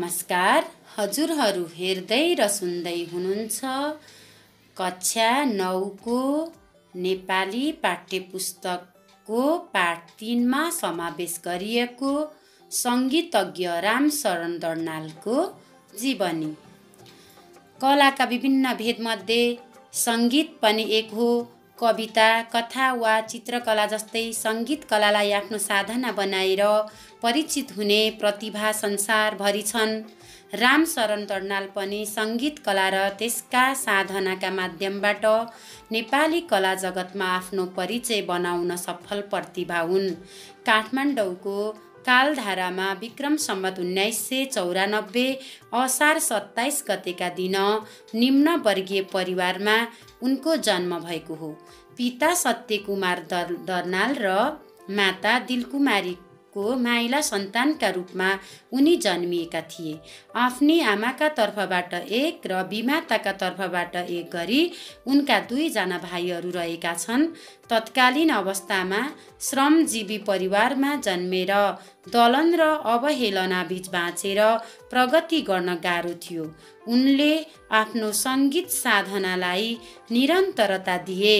नमस्कार, हजुरहरू हेर्दै र सुन्दै हुनुहुन्छ कक्षा 9 को नेपाली पाठ्यपुस्तकको पाठ 3 मा समावेश गरिएको संगीतज्ञ रामशरण दर्नालको जीवनी। कलाका विभिन्न भेदमध्ये संगीत पनि एक हो। कविता, कथा वा चित्रकला जस्तै संगीत कलालाई आफ्नो साधना बनाएर परिचित हुने प्रतिभा संसारभरि छन्। रामशरण दर्नाल पनि संगीत कला र त्यसका साधनाका माध्यमबाट नेपाली कला जगतमा आफ्नो परिचय बनाउन सफल प्रतिभा हुन्। काठमाडौँको कालधारामा विक्रम सम्वत 1994 असार 27 गतेका दिन निम्न वर्गीय परिवारमा उनको जन्म भएको हो। पिता सत्यकुमार दर्नाल र माता दिलकुमारीको माइला सन्तानका रूपमा उनी जन्मिएका थिए। आफ्नी आमाका तर्फबाट एक र विमाताका तर्फबाट एक गरी उनका 2 जना भाइहरू रहेका छन्। तत्कालीन अवस्थामा श्रमजीवी परिवारमा जन्मेर दलन र अवहेलनाबीच बाँचेर प्रगति गर्न गाह्रो थियो। उनले आफ्नो सङ्गीत साधनालाई निरन्तरता दिए।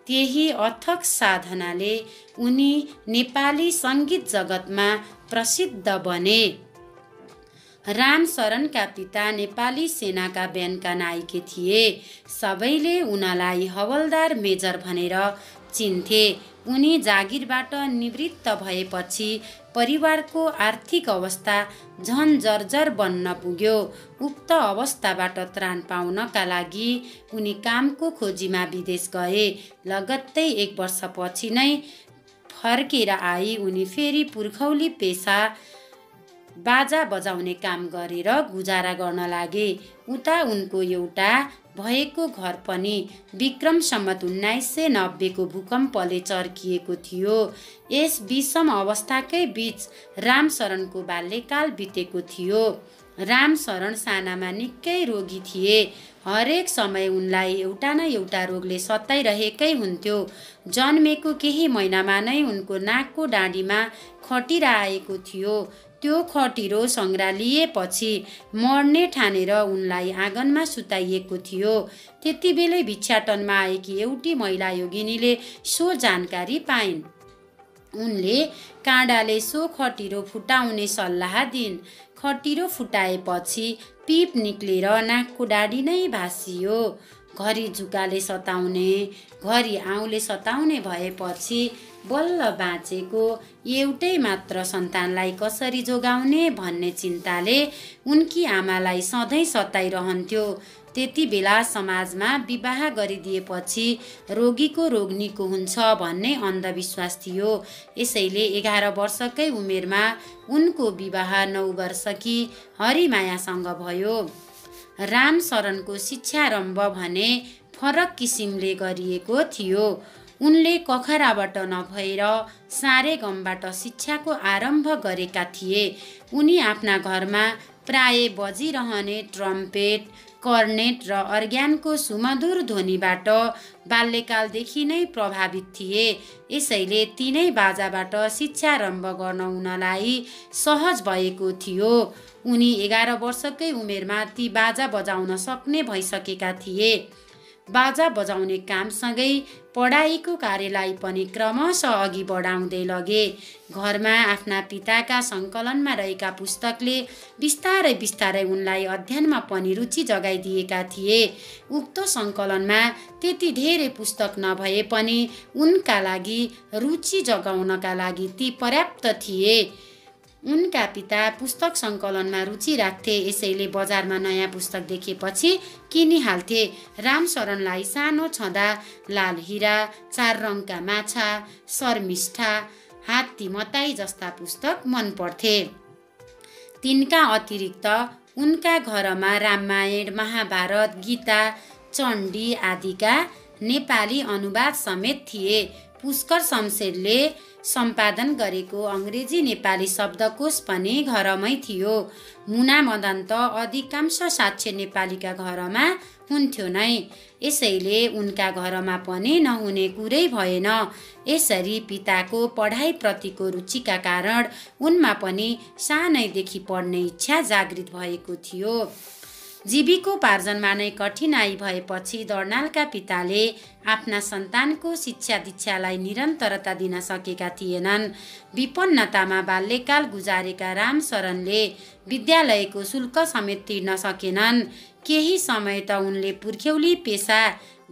त्यही अथक साधनाले उनी नेपाली सङ्गीत जगतमा प्रसिद्ध बने। रामशरणका पिता नेपाली सेनाका ब्यान्डका नायके थिए। सबैले उनलाई हवलदार मेजर भनेर चिन्थे। उनी जागिरबाट निवृत्त भएपछि परिवारको आर्थिक अवस्था झन जर्जर बन्न पुग्यो। उक्त अवस्थाबाट त्राण पाउनका लागि उनी कामको खोजीमा विदेश गए। लगत्तै 1 वर्षपछि नै फर्केर आई उनी फेरि पुर्खौली पेसा बाजा बजाउने काम गरेर गुजारा गर्न लागे। उता उनको एउटा भएको घर पनि विक्रम सम्वत 1990 को भूकम्पले चर्किएको थियो। यस विषम अवस्थाकै बीच रामशरणको बाल्यकाल बितेको थियो। रामशरण सानामा निकै रोगी थिए। हरेक समय उनलाई एउटा न एउटा रोगले सताइरहेकै हुन्थ्यो। जन्मेको केही महिनामा नै उनको नाकको डाँडीमा खटिरा आएको थियो। त्यो खटिरो सङ्ग्रालिएपछि मर्ने ठानेर उनलाई आँगनमा सुताइएको थियो। त्यतिबेलै भिक्षाटनमा आएकी एउटी महिला योगिनीले सो जानकारी पाइन्। उनले काँडाले सो खटिरो फुटाउने सल्लाह दिइन्। खटिरो फुटाएपछि पिप निक्लेर नाकको डाँडी नै भाँसियो। घरि जुकाले सताउने, घरि आउँले सताउने भएपछि बल्ल बाँचेको एउटै मात्र सन्तानलाई कसरी जोगाउने भन्ने चिन्ताले उनकी आमालाई सधैँ सताइरहन्थ्यो। त्यति बेला समाजमा विवाह गरिदिएपछि रोगीको रोग निको हुन्छ भन्ने अन्धविश्वास थियो। यसैले 11 वर्षकै उमेरमा उनको विवाह 9 वर्षकी हरिमायासँग भयो। रामशरणको शिक्षारम्भ भने फरक किसिमले गरिएको थियो। उनले कखराबाट नभएर सारेगमबाट शिक्षाको आरम्भ गरेका थिए। उनी आफ्ना घरमा प्राय बजिरहने ट्रम्पेट, कर्नेट र अर्ग्यानको सुमधुर ध्वनिबाट बाल्यकालदेखि नै प्रभावित थिए। यसैले तिनै बाजाबाट शिक्षारम्भ गर्न उनलाई सहज भएको थियो। उनी 11 वर्षकै उमेरमा ती बाजा बजाउन सक्ने भइसकेका थिए। बाजा बजाउने कामसँगै पढाइको कार्यलाई पनि क्रमशः अघि बढाउँदै लगे। घरमा आफ्ना पिताका सङ्कलनमा रहेका पुस्तकले बिस्तारै बिस्तारै उनलाई अध्ययनमा पनि रुचि जगाइदिएका थिए। उक्त सङ्कलनमा त्यति धेरै पुस्तक नभए पनि उनका लागि रुचि जगाउनका लागि ती पर्याप्त थिए। उनका पिता पुस्तक सङ्कलनमा रुचि राख्थे। यसैले बजारमा नयाँ पुस्तक देखेपछि किनिहाल्थे। रामशरणलाई सानो छँदा लाल हिरा, 4 रङका माछा, शर्मिष्ठा, हात्ती मताई जस्ता पुस्तक मन पर्थे। तिनका अतिरिक्त उनका घरमा रामायण, महाभारत, गीता, चण्डी आदिका नेपाली अनुवाद समेत थिए। पुष्कर शमशेरले सम्पादन गरेको अङ्ग्रेजी नेपाली शब्दकोश पनि घरमै थियो। मुना मदन त अधिकांश साक्षर नेपालीका घरमा हुन्थ्यो नै, यसैले उनका घरमा पनि नहुने कुरै भएन। यसरी पिताको पढाइप्रतिको रुचिका कारण उनमा पनि सानैदेखि पढ्ने इच्छा जागृत भएको थियो। जीविकोपार्जनमा नै कठिनाई भएपछि दर्नालका पिताले आफ्ना सन्तानको शिक्षा दीक्षालाई निरन्तरता दिन सकेका थिएनन्। विपन्नतामा बाल्यकाल गुजारेका रामशरणले विद्यालयको शुल्क समेत तिर्न सकेनन्। केही समय त उनले पुर्ख्यौली पेसा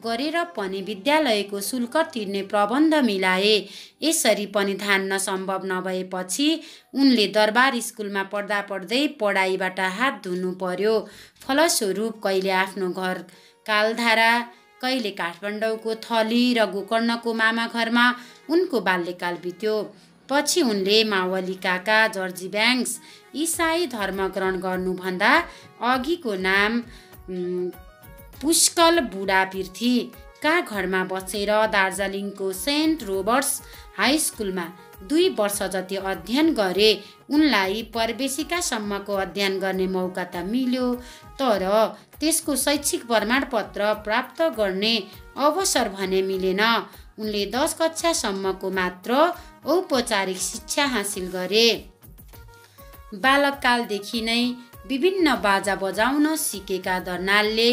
गरेर पनि विद्यालयको शुल्क तिर्ने प्रबन्ध मिलाए। यसरी पनि धान्न सम्भव नभएपछि उनले दरबार स्कुलमा पढ्दा पढ्दै पढाइबाट हात धुनु पर्यो। फलस्वरूप कहिले आफ्नो घर कालधारा, कहिले काठमाडौँको थली र गोकर्णको मामा घरमा उनको बाल्यकाल बित्यो। पछि उनले मावली काका जर्जी ब्याङ्क्स इसाई धर्म ग्रहण गर्नुभन्दा अघिको नाम पुष्कल बुढा पृथ्वीका घरमा बसेर दार्जिलिङको सेन्ट रोबर्ट्स हाई स्कुलमा 2 वर्ष जति अध्ययन गरे। उनलाई प्रवेशिकासम्मको अध्ययन गर्ने मौका त मिल्यो, तर त्यसको शैक्षिक प्रमाणपत्र प्राप्त गर्ने अवसर भने मिलेन। उनले 10 कक्षासम्मको मात्र औपचारिक शिक्षा हासिल गरे। बालककालदेखि नै विभिन्न बाजा बजाउन सिकेका दर्नालले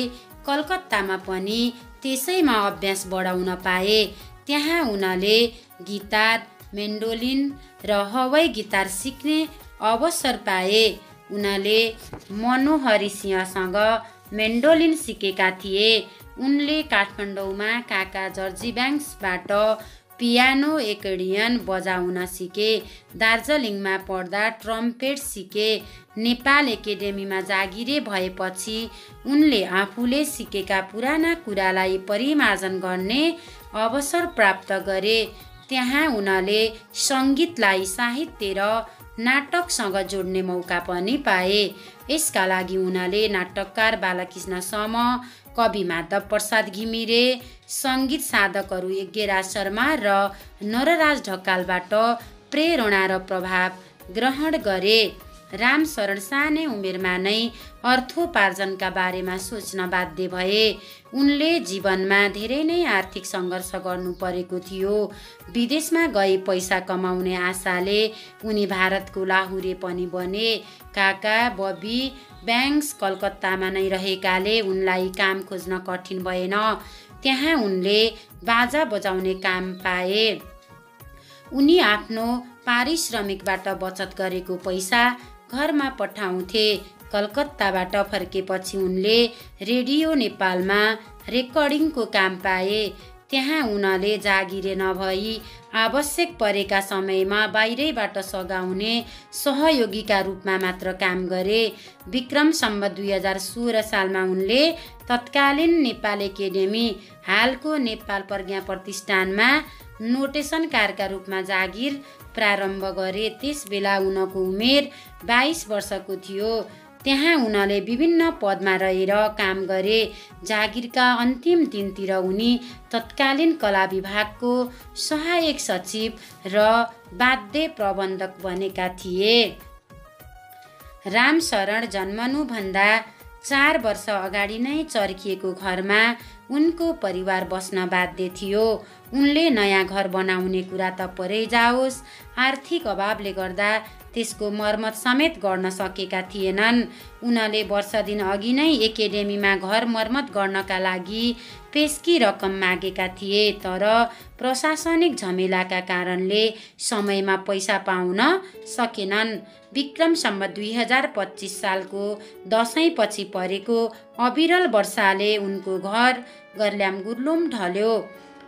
कलकत्तामा पनि त्यसैमा अभ्यास बढाउन पाए। त्यहाँ उनले गिटार, मेन्डोलिन र हवाई गिटार सिक्ने अवसर पाए। उनले मनोहरी सिंहसँग मेन्डोलिन सिकेका थिए। उनले काठमाडौँमा काका जर्जी ब्याङ्क्सबाट पियानो एकर्डियन बजाउन सिके। दार्जिलिङमा पढ्दा ट्रम्पेट सिके। नेपाल एकाडेमीमा जागिरे भएपछि उनले आफूले सिकेका पुराना कुरालाई परिमार्जन गर्ने अवसर प्राप्त गरे। त्यहाँ उनले सङ्गीतलाई साहित्य र नाटकसँग जोड्ने मौका पनि पाए। यसका लागि उनले नाटककार बालकृष्ण सम, कवि माधव प्रसाद घिमिरे, सङ्गीत साधकहरू यज्ञराज शर्मा र नरराज ढकालबाट प्रेरणा र प्रभाव ग्रहण गरे। रामशरण सानै उमेरमा नै अर्थोपार्जनका बारेमा सोच्न बाध्य भए। उनले जीवनमा धेरै नै आर्थिक सङ्घर्ष गर्नु परेको थियो। विदेशमा गई पैसा कमाउने आशाले उनी भारतको लाहुरे पनि बने। काका बबी ब्याङ्क्स कलकत्तामा नै रहेकाले उनलाई काम खोज्न कठिन भएन। त्यहाँ उनले बाजा बजाउने काम पाए। उनी आफ्नो पारिश्रमिकबाट बचत गरेको पैसा घरमा पठाउँथे। कलकत्ताबाट फर्केपछि उनले रेडियो नेपालमा रेकर्डिङको काम पाए। त्यहाँ उनले जागिरे नभई आवश्यक परेका समयमा बाहिरैबाट सघाउने सहयोगीका रूपमा मात्र काम गरे। विक्रम सम्वत 2016 सालमा उनले तत्कालीन नेपाल एकाडेमी, हालको नेपाल प्रज्ञा प्रतिष्ठानमा नोटेसनकारका रूपमा जागिर प्रारम्भ गरे। त्यस बेला उनको उमेर 22 वर्षको थियो। त्यहाँ उनले विभिन्न पदमा रहेर काम गरे। जागिरका अन्तिम दिनतिर उनी तत्कालीन कला विभागको सहायक सचिव र वाद्य प्रबन्धक बनेका थिए। रामशरण जन्मनुभन्दा 4 वर्ष अगाडि नै चर्किएको घरमा उनको परिवार बस्न बाध्य थियो। उनले नयाँ घर बनाउने कुरा त परै जाओस्, आर्थिक अभावले गर्दा त्यसको मर्मत समेत गर्न सकेका थिएनन्। उनले वर्ष दिन अघि नै एकाडेमीमा घर मर्मत गर्नका लागि पेस्की रकम मागेका थिए, तर प्रशासनिक झमेलाका कारणले समयमा पैसा पाउन सकेनन्। विक्रम सम्वत 2025 सालको दशैँपछि परेको अविरल वर्षाले उनको घर गर्ल्याम गुर्लुम ढल्यो।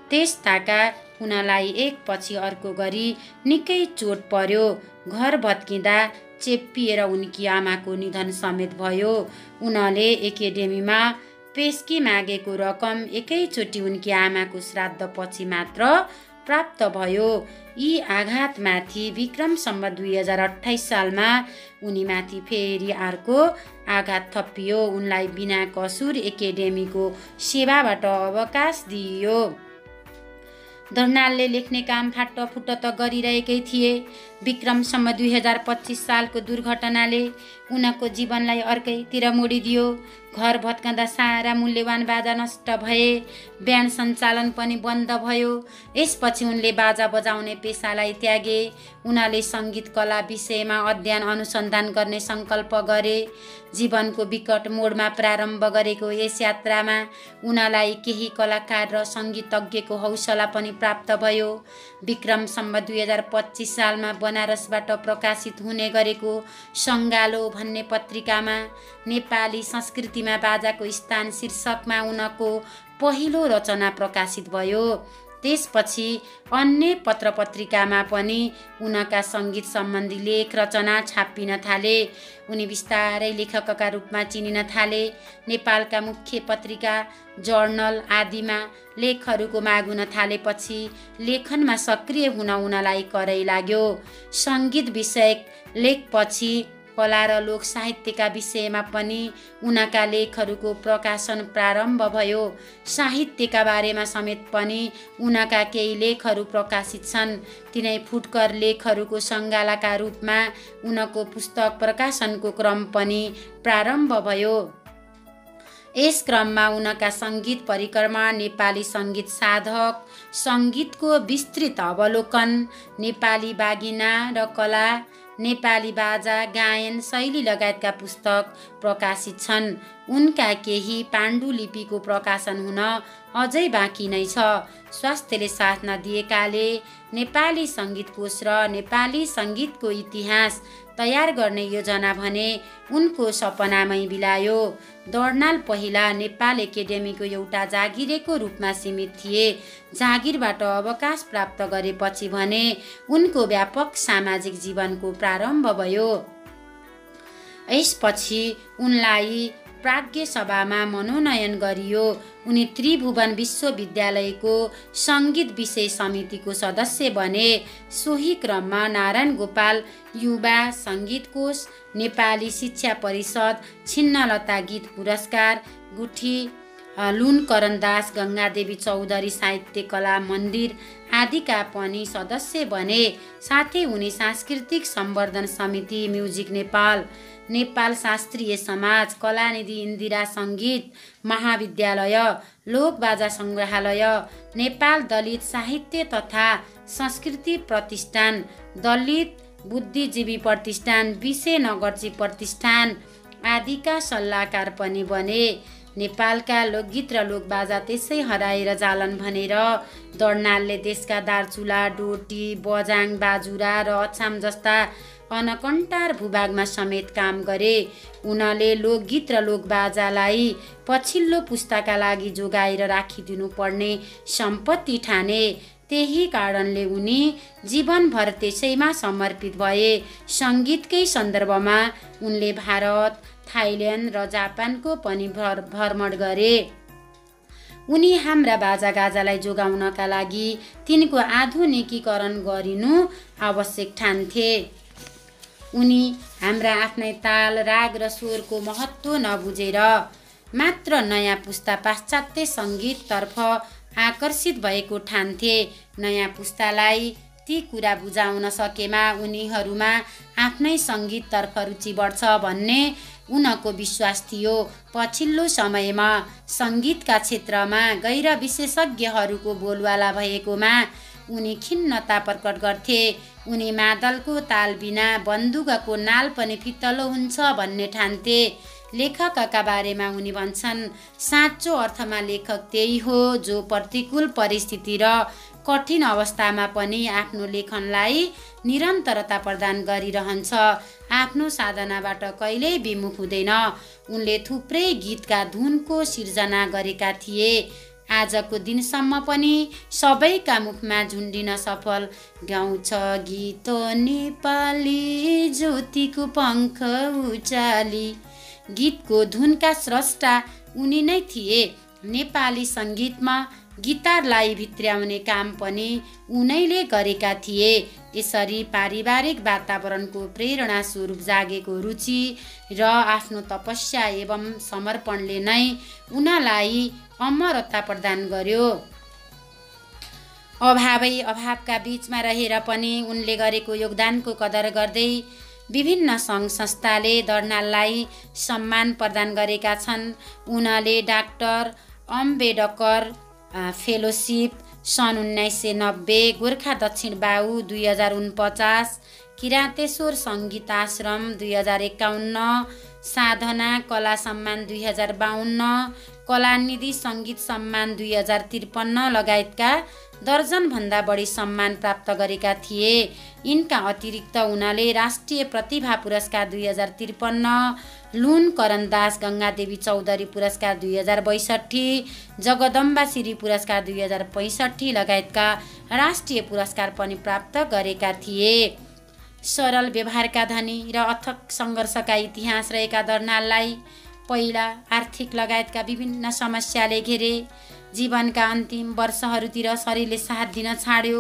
त्यस ताका उनलाई एक पछि अर्को गरी निकै चोट पर्यो। घर भत्किँदा चेप्पिएर उनकी आमाको निधन समेत भयो। उनले एकाडेमीमा पेस्की मागेको रकम एकैचोटि उनकी आमाको श्राद्धपछि मात्र प्राप्त भयो। यी आघातमाथि विक्रम सम्वत 2028 सालमा उनीमाथि फेरि अर्को आघात थपियो। उनलाई बिना कसुर एकाडेमीको सेवाबाट अवकाश दिइयो। दर्नालले लेख्ने काम फाटफुट त गरिरहेकै थिए। विक्रमसम्म 2025 सालको दुर्घटनाले उनको जीवनलाई अर्कैतिर मोडिदियो। घर भत्कँदा सारा मूल्यवान बाजा नष्ट भए, ब्यान्ड सञ्चालन पनि बन्द भयो। यसपछि उनले बाजा बजाउने पेसालाई त्यागे। उनले सङ्गीत कला विषयमा अध्ययन अनुसन्धान गर्ने सङ्कल्प गरे। जीवनको विकट मोडमा प्रारम्भ गरेको यस यात्रामा उनलाई केही कलाकार र सङ्गीतज्ञको हौसला पनि प्राप्त भयो। विक्रमसम्म 2025 सालमा बनारसबाट प्रकाशित हुने गरेको सङ्गालो भन्ने पत्रिकामा नेपाली संस्कृतिमा बाजाको स्थान शीर्षकमा उनको पहिलो रचना प्रकाशित भयो। त्यसपछि अन्य पत्रपत्रिकामा पनि उनका सङ्गीत सम्बन्धी लेख रचना छापिन थाले। उनी बिस्तारै लेखकका रूपमा चिनिन थाले। नेपालका मुख्य पत्रिका, जर्नल आदिमा लेखहरूको माग हुन थालेपछि लेखनमा सक्रिय हुन उनलाई करै लाग्यो। सङ्गीत विषयक लेखपछि कला र लोक साहित्यका विषयमा पनि उनका लेखहरूको प्रकाशन प्रारम्भ भयो। साहित्यका बारेमा समेत पनि उनका केही लेखहरू प्रकाशित छन्। तिनै फुटकर लेखहरूको सङ्गालाका रूपमा उनको पुस्तक प्रकाशनको क्रम पनि प्रारम्भ भयो। यस क्रममा उनका सङ्गीत परिक्रमा, नेपाली सङ्गीत साधक, सङ्गीतको विस्तृत अवलोकन, नेपाली बागिना र कला, नेपाली बाजा गायन शैली लगायतका पुस्तक प्रकाशित छन्। उनका केही पाण्डुलिपिको प्रकाशन हुन अझै बाँकी नै छ। स्वास्थ्यले साथ नदिएकाले नेपाली सङ्गीत कोश र नेपाली सङ्गीतको इतिहास तयार गर्ने योजना भने उनको सपनामै बिलायो। दर्नाल पहिला नेपाल एकाडेमीको एउटा जागिरेको रूपमा सीमित थिए। जागिरबाट अवकाश प्राप्त गरेपछि भने उनको व्यापक सामाजिक जीवनको प्रारम्भ भयो। यसपछि उनलाई प्राज्ञ सभामा मनोनयन गरियो। उनी त्रिभुवन विश्वविद्यालयको सङ्गीत विषय समितिको सदस्य बने। सोही क्रममा नारायण गोपाल युवा सङ्गीत कोश, नेपाली शिक्षा परिषद, छिन्नलता गीत पुरस्कार, गुठी लुनकरण दास, गङ्गादेवी चौधरी साहित्य कला मन्दिर आदिका पनि सदस्य बने। साथै उनी सांस्कृतिक सम्वर्धन समिति, म्युजिक नेपाल, नेपाल शास्त्रीय समाज, कलानिधि इन्दिरा सङ्गीत महाविद्यालय, लोकबाजा सङ्ग्रहालय, नेपाल दलित साहित्य तथा संस्कृति प्रतिष्ठान, दलित बुद्धिजीवी प्रतिष्ठान, विशेनगरजी प्रतिष्ठान आदिका सल्लाहकार पनि बने। नेपालका लोकगीत र लोकबाजा त्यसै हराएर जालन भनेर दर्नालले देशका दार्चुला, डोटी, बजाङ, बाजुरा र अछाम जस्ता अनकन्टार भूभागमा समेत काम गरे। उनले लोकगीत र लोकबाजालाई पछिल्लो पुस्ताका लागि जोगाएर राखिदिनु पर्ने सम्पत्ति ठाने। त्यही कारणले उनी जीवनभर त्यसैमा समर्पित भए। सङ्गीतकै सन्दर्भमा उनले भारत, थाइल्यान्ड र जापानको पनि भ्रमण गरे। उनी हाम्रा बाजागाजालाई जोगाउनका लागि तिनको आधुनिकीकरण गरिनु आवश्यक ठान्थे। उनी हाम्रा आफ्नै ताल, राग र स्वरको महत्त्व नबुझेर मात्र नयाँ पुस्ता पाश्चात्य सङ्गीततर्फ आकर्षित भएको ठान्थे। नयाँ पुस्तालाई ती कुरा बुझाउन सकेमा उनीहरूमा आफ्नै सङ्गीततर्फ रुचि बढ्छ भन्ने उनको विश्वास थियो। पछिल्लो समयमा सङ्गीतका क्षेत्रमा गैर विशेषज्ञहरूको बोलवाला भएकोमा उनी खिन्नता प्रकट गर्थे। उनी मादलको ताल बिना बन्दुकको नाल पनि फितलो हुन्छ भन्ने ठान्थे। लेखकका बारेमा उनी भन्छन्, साँचो अर्थमा लेखक त्यही हो जो प्रतिकूल परिस्थिति र कठिन अवस्थामा पनि आफ्नो लेखनलाई निरन्तरता प्रदान गरिरहन्छ। आफ्नो साधनाबाट कहिल्यै विमुख हुँदैन। उनले थुप्रै गीतका धुनको सिर्जना गरेका थिए। आजको दिनसम्म पनि सबैका मुखमा झुन्डिन सफल गाउँछ गीत नेपाली ज्योतिको पङ्ख उचाली। गीतको धुनका स्रष्टा उनी नै थिए। नेपाली सङ्गीतमा गिटारलाई भित्र्याउने काम पनि उनैले गरेका थिए। यसरी पारिवारिक वातावरणको प्रेरणा स्वरूप जागेको रुचि र आफ्नो तपस्या एवं समर्पणले नै उनलाई अमरता प्रदान गर्यो। अभावका बीचमा रहेर पनि उनले गरेको योगदानको कदर गर्दै विभिन्न सङ्घ संस्थाले दर्नाललाई सम्मान प्रदान गरेका छन्। उनले डाक्टर अम्बेडकर फेलोसिप सन् 1990, गोर्खा दक्षिण बाहु 2049, किरातेश्वर सङ्गीताश्रम 2051, साधना कला सम्मान 2052, कलानिधि सङ्गीत सम्मान 2053 लगायतका दर्जनभन्दा बढी सम्मान प्राप्त गरेका थिए। यिनका अतिरिक्त उनले राष्ट्रिय प्रतिभा पुरस्कार 2053, लुन करनदास गङ्गादेवी चौधरी पुरस्कार 2062, जगदम्बा श्री पुरस्कार 2065 लगायतका राष्ट्रिय पुरस्कार पनि प्राप्त गरेका थिए। सरल व्यवहारका धनी र अथक सङ्घर्षका इतिहास रहेका दर्नाललाई पहिला आर्थिक लगायतका विभिन्न समस्याले घेरे। जीवनका अन्तिम वर्षहरूतिर शरीरले साथ दिन छाड्यो।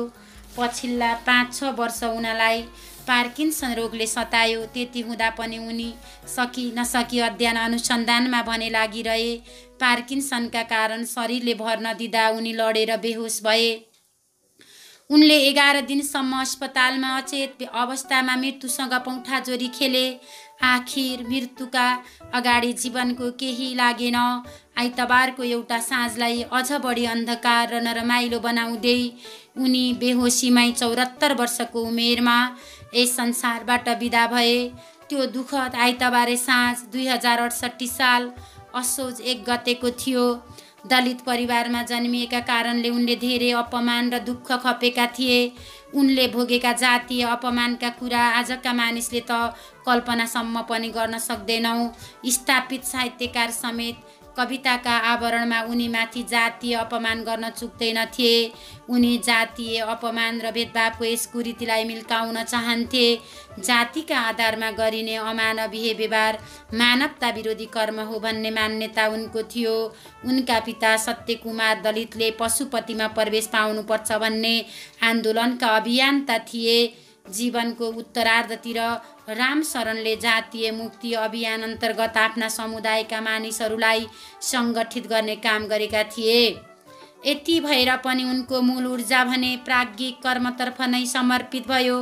पछिल्ला 5-6 वर्ष उनलाई पार्किन्सन रोगले सतायो। त्यति हुँदा पनि उनी सकी नसकी अध्ययन अनुसन्धानमा भने लागिरहे। पार्किन्सनका कारण शरीरले भर नदिँदा उनी लडेर बेहोस भए। उनले 11 दिनसम्म अस्पतालमा अचेत अवस्थामा मृत्युसँग पौठाजोरी खेले। आखिर मृत्युका अगाडि जीवनको केही लागेन। आइतबारको एउटा साँझलाई अझ बढी अन्धकार र नरमाइलो बनाउँदै उनी बेहोसीमै 74 वर्षको उमेरमा यस संसारबाट बिदा भए। त्यो दुःखद आइतबारे साँझ 2068 साल असोज 1 गतेको थियो। दलित परिवारमा जन्मिएका कारणले उनले धेरै अपमान र दुःख खपेका थिए। उनले भोगेका जातीय अपमानका कुरा आजका मानिसले त कल्पनासम्म पनि गर्न सक्दैनौँ। स्थापित साहित्यकार समेत कविताका आवरणमा उनीमाथि जातीय अपमान गर्न चुक्दैनथे। उनी जातीय अपमान र भेदभावको यस कुरीतिलाई मिल्काउन चाहन्थे। जातिका आधारमा गरिने अमानवीय व्यवहार मानवता विरोधी कर्म हो भन्ने मान्यता उनको थियो। उनका पिता सत्यकुमार दलितले पशुपतिमा प्रवेश पाउनुपर्छ भन्ने आन्दोलनका अभियन्ता थिए। जीवनको उत्तरार्धतिर रामशरणले जातीय मुक्ति अभियान अन्तर्गत आफ्ना समुदायका मानिसहरूलाई सङ्गठित गर्ने काम गरेका थिए। यति भएर पनि उनको मूल ऊर्जा भने प्राज्ञिक कर्मतर्फ नै समर्पित भयो।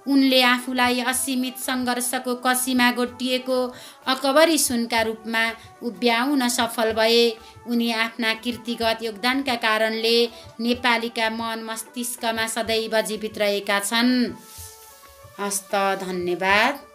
उनले आफूलाई असीमित सङ्घर्षको कसीमा घोटिएको अकबरी सुनका रूपमा उभ्याउन सफल भए। उनी आफ्ना कृतिगत योगदानका कारणले नेपालीका मन मस्तिष्कमा सदैव जीवित रहेका छन्। हस्त धन्यवाद।